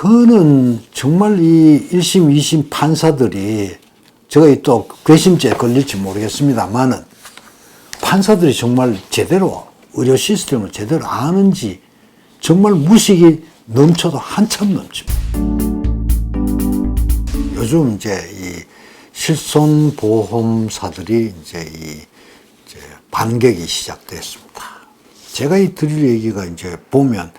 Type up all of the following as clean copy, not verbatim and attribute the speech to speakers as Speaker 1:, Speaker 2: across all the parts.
Speaker 1: 그거는 정말 이 1심, 2심 판사들이 제가 또 괘씸죄에 걸릴지 모르겠습니다만은 판사들이 정말 제대로 의료 시스템을 제대로 아는지 정말 무식이 넘쳐도 한참 넘칩니다. 요즘 이제 이 실손보험사들이 이제 반격이 시작됐습니다. 제가 이 드릴 얘기가 이제 보면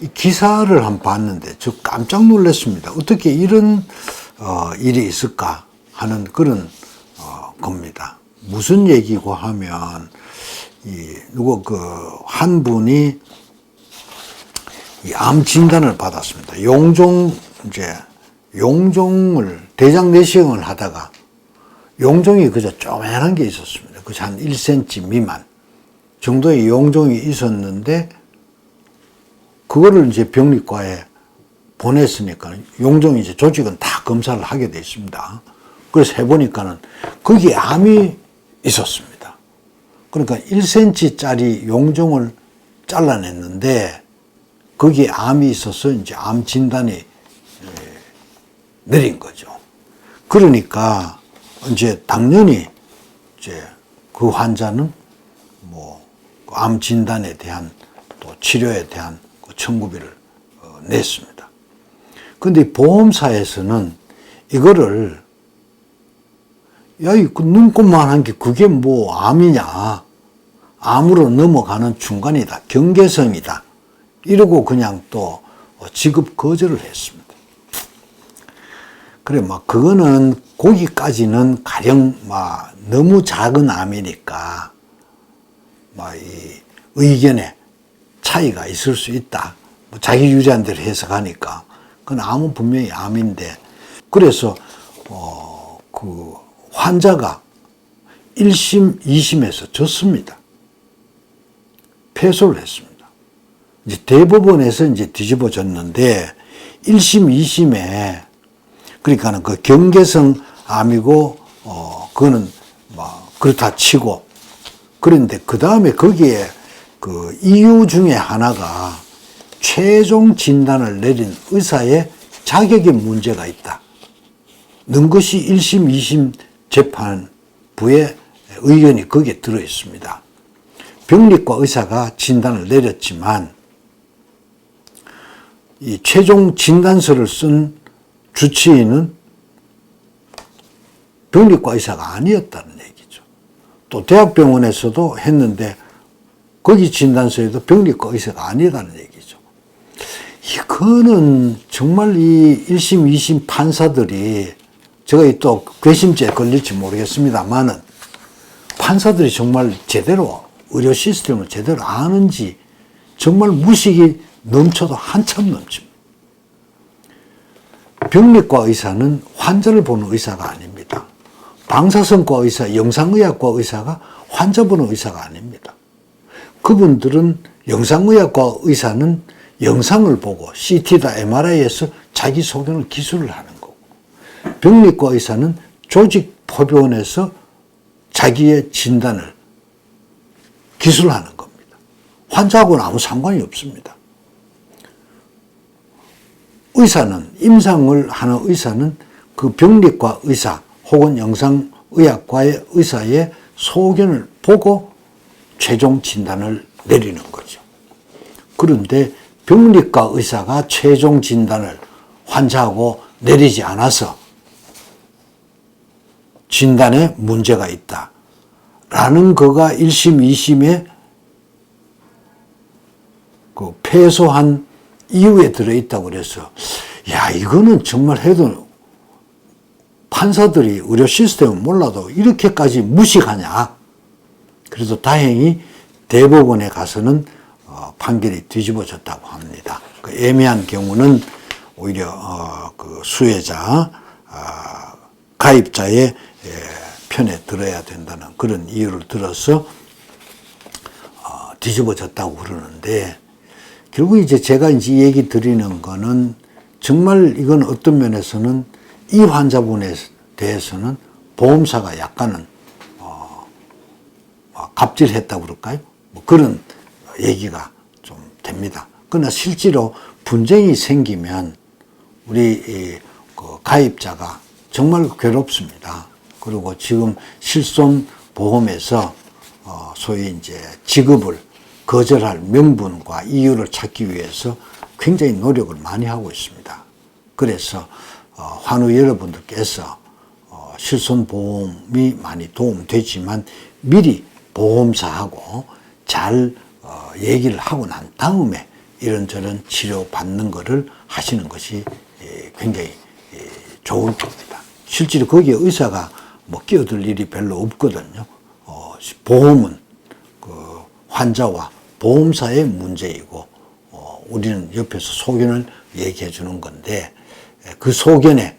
Speaker 1: 이 기사를 한번 봤는데 저 깜짝 놀랐습니다. 어떻게 이런 일이 있을까 하는 그런 겁니다. 무슨 얘기고 하면 한 분이 이 암 진단을 받았습니다. 용종을 대장 내시경을 하다가 용종이 그저 조그만한 게 있었습니다. 그저 한 1cm 미만 정도의 용종이 있었는데 그거를 이제 병리과에 보냈으니까 용종이 이제 조직은 다 검사를 하게 돼 있습니다. 그래서 해보니까는 거기에 암이 있었습니다. 그러니까 1cm짜리 용종을 잘라냈는데 거기에 암이 있어서 이제 암 진단이 내린 거죠. 그러니까 이제 당연히 이제 그 환자는 암 진단에 대한 또 치료에 대한 청구비를 냈습니다. 근데 보험사에서는 이거를 야, 그 눈곱만한 게 그게 뭐 암이냐. 암으로 넘어가는 중간이다. 경계성이다. 이러고 그냥 또 지급 거절을 했습니다. 그래, 그거는 거기까지는 가령 너무 작은 암이니까 이 의견에 차이가 있을 수 있다. 자기 유리한 대로 해석하니까. 그건 암은 분명히 암인데. 그래서 그 환자가 1심, 2심에서 졌습니다. 패소를 했습니다. 이제 대법원에서 이제 뒤집어졌는데 1심, 2심에 그러니까는 그 경계성 암이고 그거는 그렇다 치고 그런데 그 다음에 거기에 그 이유 중에 하나가 최종 진단을 내린 의사의 자격에 문제가 있다. 는 것이 1심, 2심 재판부의 의견이 거기에 들어 있습니다. 병리과 의사가 진단을 내렸지만 이 최종 진단서를 쓴 주치의는 병리과 의사가 아니었다는 얘기죠. 또 대학병원에서도 했는데 거기 진단서에도 병리과 의사가 아니라는 얘기죠. 이거는 정말 이 1심, 2심 판사들이 제가 또 괘씸죄에 걸릴지 모르겠습니다만은 판사들이 정말 제대로 의료 시스템을 제대로 아는지 정말 무식이 넘쳐도 한참 넘칩니다. 병리과 의사는 환자를 보는 의사가 아닙니다. 방사선과 의사, 영상의학과 의사가 환자 보는 의사가 아닙니다. 그분들은 영상의학과 의사는 영상을 보고 CT다 MRI에서 자기 소견을 기술을 하는 거고 병리과 의사는 조직 포변에서 자기의 진단을 기술하는 겁니다. 환자하고는 아무 상관이 없습니다. 의사는 임상을 하는 의사는 그 병리과 의사 혹은 영상의학과의 의사의 소견을 보고 최종 진단을 내리는 거죠. 그런데 병리과 의사가 최종 진단을 환자하고 내리지 않아서 진단에 문제가 있다. 라는 거가 1심, 2심에 그 패소한 이유에 들어있다고 그래서 야, 이거는 정말 해도 판사들이 의료 시스템을 몰라도 이렇게까지 무식하냐. 그래서 다행히 대법원에 가서는 판결이 뒤집어졌다고 합니다. 그 애매한 경우는 오히려 그 수혜자, 가입자의 편에 들어야 된다는 그런 이유를 들어서 뒤집어졌다고 그러는데 결국 이제 제가 이제 얘기 드리는 거는 정말 이건 어떤 면에서는 이 환자분에 대해서는 보험사가 약간은 갑질했다고 그럴까요? 그런 얘기가 좀 됩니다. 그러나 실제로 분쟁이 생기면 우리 그 가입자가 정말 괴롭습니다. 그리고 지금 실손보험에서 소위 이제 지급을 거절할 명분과 이유를 찾기 위해서 굉장히 노력을 많이 하고 있습니다. 그래서 환우 여러분들께서 실손보험이 많이 도움되지만 미리 보험사하고 잘 얘기를 하고 난 다음에 이런저런 치료받는 것을 하시는 것이 굉장히 좋을 겁니다. 실제로 거기에 의사가 뭐 끼어들 일이 별로 없거든요. 보험은 그 환자와 보험사의 문제이고 우리는 옆에서 소견을 얘기해 주는 건데 그 소견의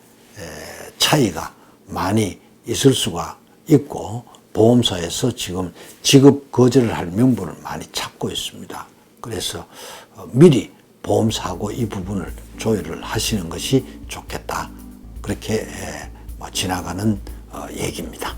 Speaker 1: 차이가 많이 있을 수가 있고 보험사에서 지금 지급 거절을 할 명분을 많이 찾고 있습니다. 그래서 미리 보험사하고 이 부분을 조율을 하시는 것이 좋겠다. 그렇게 지나가는 얘기입니다.